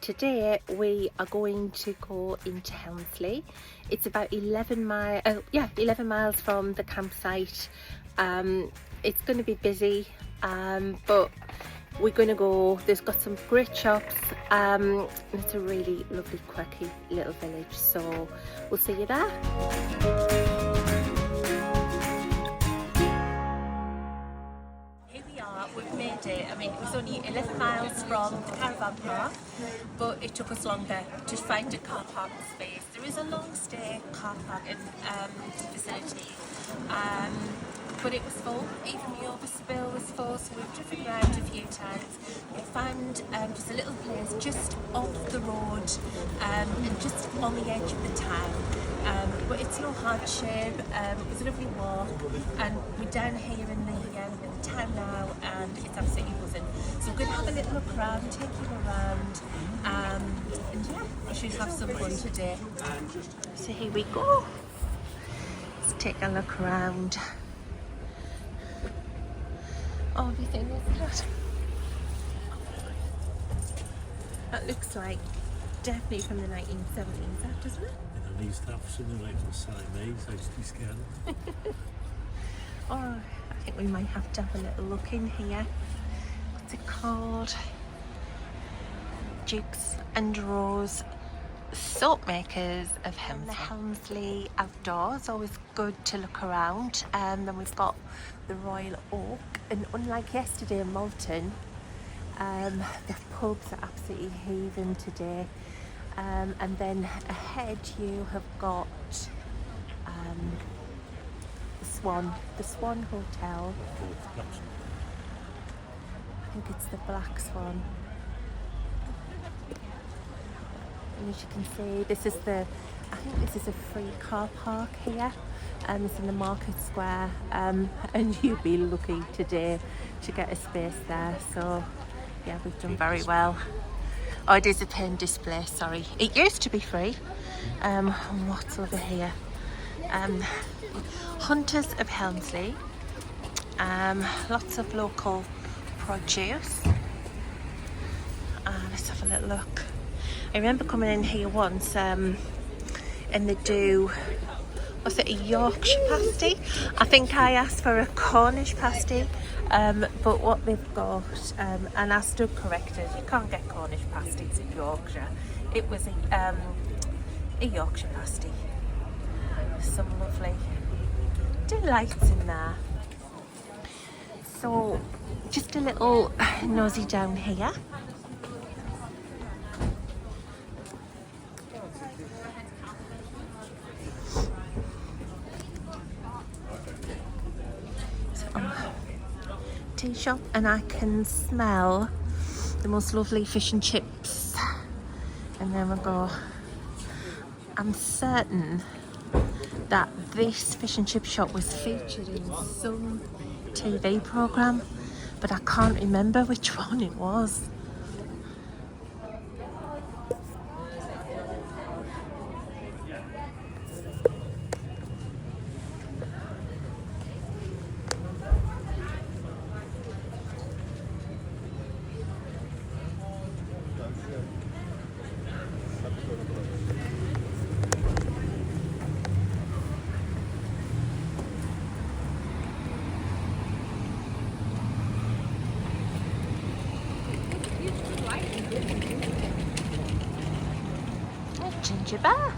today we are going to go into Helmsley. It's about 11 miles from the campsite. It's going to be busy, but we're going to go. There's got some great shops. It's a really lovely, quirky little village, so we'll see you there. We've made it. I mean, it was only 11 miles from the Caravan park, but it took us longer to find a car parking space. There is a long stay car parking facility, but it was full. Even the Elddis was full, so we've driven around a few times. We found just a little place just off the road and just on the edge of the town. But it's no hardship. It was a lovely walk, and we're down here in the town now, and it's absolutely buzzing. So we're going to have a little look around, take you around, and yeah, we should have some fun today. So here we go. Let's take a look around. Oh, everything is that. That looks like definitely from the 1970s, that doesn't it? I used to have something like the Siamese. I used to be scared. Oh, I think we might have to have a little look in here. What's it called? Jigs and Rose Soap Makers of Helmsley. The Helmsley outdoors, always good to look around. Then we've got the Royal Oak, and unlike yesterday in Malton, the pubs are absolutely heaving today. And then ahead you have got the Swan Hotel. I think it's the Black Swan. And as you can see, I think this is a free car park here. It's in the market square, and you'd be lucky today to get a space there. So yeah, we've done very well. Oh, it is a pin display, sorry. It used to be free. And what's over here? Hunters of Helmsley. Lots of local produce. Let's have a little look. I remember coming in here once, and they do, was it a Yorkshire pasty? I think I asked for a Cornish pasty, but what they've got, and I stood corrected, you can't get Cornish pasties in Yorkshire. It was a Yorkshire pasty. Some lovely delights in there. So just a little nosy down here. Tea shop, and I can smell the most lovely fish and chips, and then we'll go. I'm certain that this fish and chip shop was featured in some TV programme, but I can't remember which one it was. Ginger bear.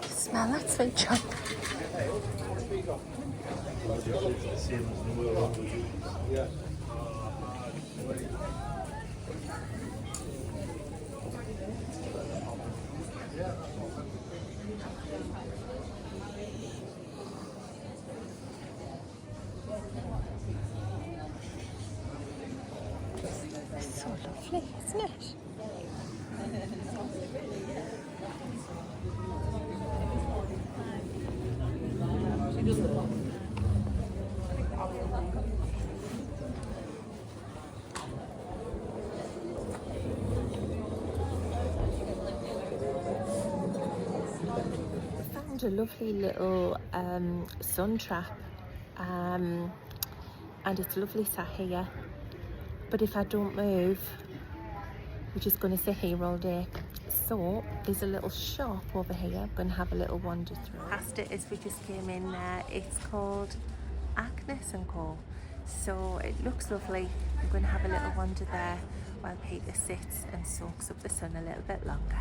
Smell that sweet chunk. So lovely, isn't it? Found a lovely little sun trap, and it's lovely sat here, but if I don't move we're just going to sit here all day. So there's a little shop over here. I'm going to have a little wander through. Past it as we just came in there. It's called Agnes and Co. So it looks lovely. I'm going to have a little wander there while Peter sits and soaks up the sun a little bit longer.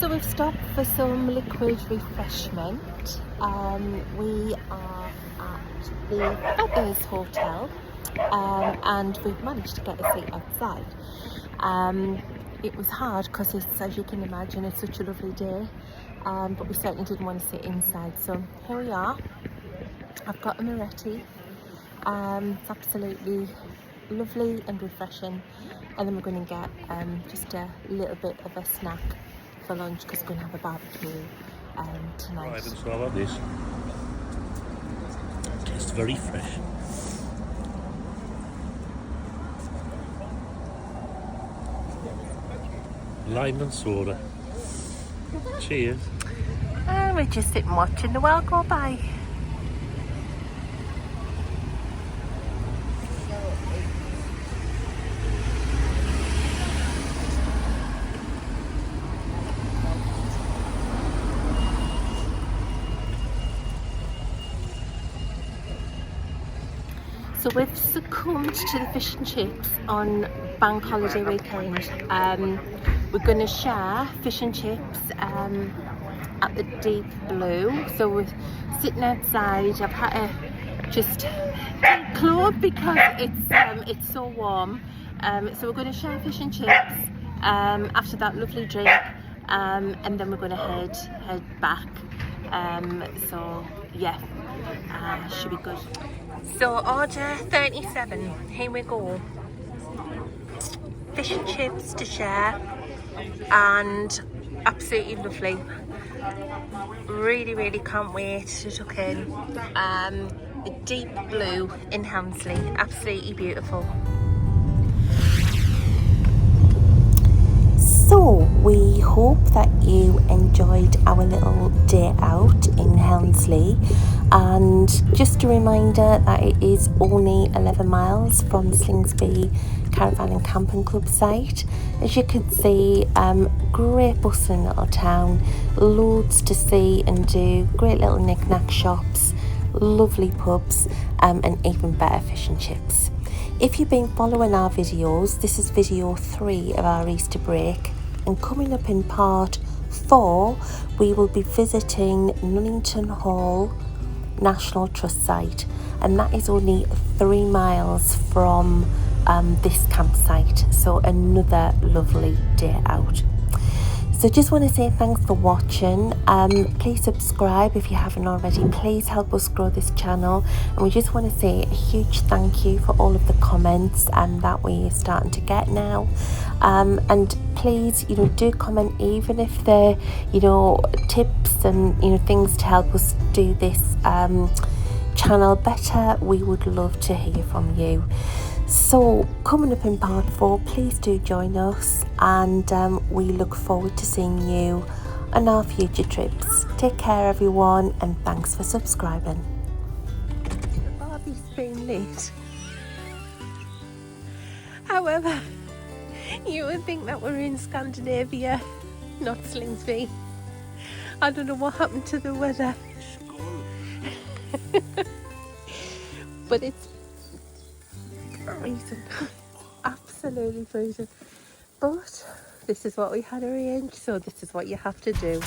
So we've stopped for some liquid refreshment. We are at the Feathers Hotel, and we've managed to get a seat outside. It was hard because, as you can imagine, it's such a lovely day, but we certainly didn't want to sit inside. So here we are. I've got a Moretti. It's absolutely lovely and refreshing, and then we're going to get just a little bit of a snack for lunch because we're going to have a barbecue tonight. I haven't saw about this. Tastes very fresh. Lime and soda. Cheers. And we're just sitting watching the world go by. So we've succumbed to the fish and chips on bank holiday weekend. We're going to share fish and chips at the Deep Blue. So we're sitting outside. I've had to just clothe because it's so warm. So we're going to share fish and chips after that lovely drink, and then we're going to head back. So yeah, should be good. So order 37, here we go. Fish and chips to share, and absolutely lovely. Really can't wait to tuck in. The Deep Blue in Helmsley, absolutely beautiful. So we hope that you enjoyed our little day out in Helmsley, and just a reminder that it is only 11 miles from the Slingsby Caravan and Camping Club site. As you can see, great bustling little town, loads to see and do, great little knick-knack shops, lovely pubs, and even better fish and chips. If you've been following our videos, this is video 3 of our Easter break, and coming up in part 4 we will be visiting Nunnington Hall National Trust site, and that is only 3 miles from this campsite, so another lovely day out. So just want to say thanks for watching. Please subscribe if you haven't already. Please help us grow this channel, and we just want to say a huge thank you for all of the comments that we're starting to get now. And please, do comment, even if they're tips and things to help us do this channel better. We would love to hear from you. So coming up in part 4, please do join us, and we look forward to seeing you on our future trips. Take care everyone, and thanks for subscribing. The Barbie's been lit. However, you would think that we're in Scandinavia, not Slingsby. I don't know what happened to the weather. But it's freezing, absolutely freezing, but this is what we had arranged, so this is what you have to do.